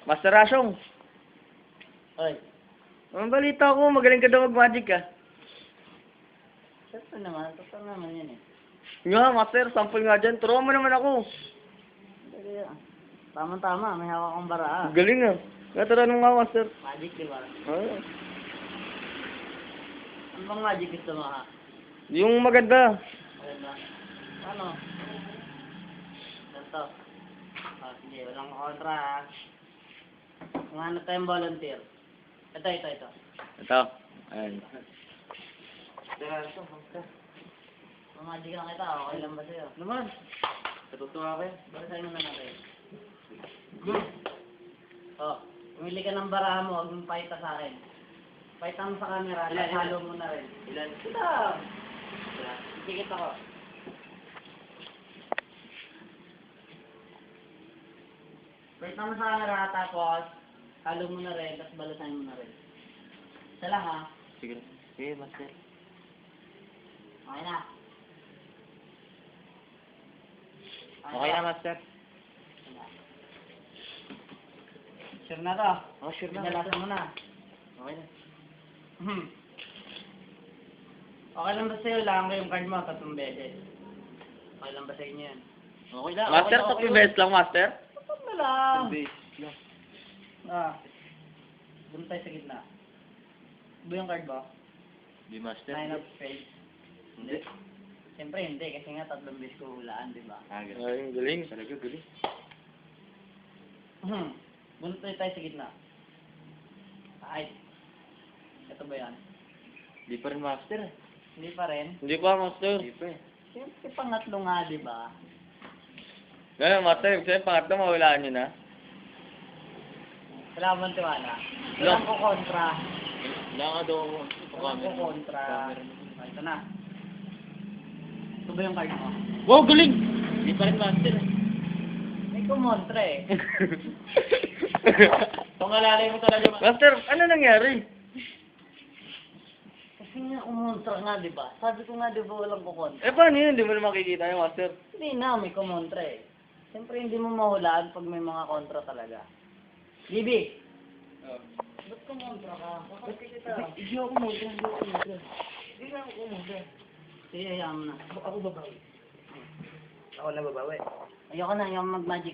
Master Asyong. Oy. Ang balita ko, magaling ka daw mag-magic ka. Siyempre naman, totoo naman yan eh. Nga, Master, sample nga dyan. Turuan mo naman ako. Dali ah. Tama-tama, may hawak akong bara ah. Galing ah. Naturuan mo nga, Master. Magic, di ba? Ah. Ano bang magic gusto mo ha? Yung maganda. Maganda. Ano? Ganito. Oh, sige, walang kontra ha. Kung ano tayong volunteer. Ito. Ito. Ayan. Magic lang kita, okay lang ba sa'yo? Naman. Natutuwa ko eh. Balisahin mo na natin. Oh, pumili ka ng baraha mo, huwag mong pakita sa akin. Pakita mo sa camera, halo mo na rin. Ilan? Ito! Sikit ako. Pakita mo sa camera, tapos halo mo na rin, tapos balisahin mo na rin. Isa lang ha. Sige. Sige, Master. Okay na. Okay na, Master. Sure na to. Oh, sure na. Pinalasan mo na. Okay na. Okay lang ba sa'yo? Lang yung card mo 3 beses. Okay lang ba sa inyo yan? Okay na. Master, okay, 3 beses lang, Master. Tapos na lang. 3 beses lang. Ah. Doon tayo sa gitna. Ba yung card mo? Di, Master. 9 of spades. Hindi. Siyempre hindi, kasi nga 3 beses ko hulaan, di ba? Ah, galing. Galing. Talaga, galing. Doon tayo sa gitna. Ay. Ito ba yan? Di pa rin, Master. Hindi pa rin. Hindi pa, Master. Hindi pa eh. Siyempre pangatlo nga, di ba? Ganun, Master. Kasi pangatlo, mawalaan nyo na. Wala mo tiwala. Wala. Wala ko kontra. Wala nga daw ako. Wala ko kontra. Ito na. Ito ba yung card mo? Wow, galing! Hindi pa rin, Master. May kumontra eh. Pangalalay mo talaga, Master. Ano nangyari? Kasi nga kumontra nga, di ba? Sabi ko nga, di ba walang kukontra? Eh, paano yun? Hindi mo na makikita yung Master. Hindi na, may kumontra eh. Siyempre hindi mo mahulaan pag may mga kontra talaga. Bibi! Ba't kumontra ka? Bakit kita? Hindi ako muna. Hindi na ako kumontra. Sige, hayaan mo na. Ako babawi. Ako na babawi. Ayoko na, ayoko mag-magic.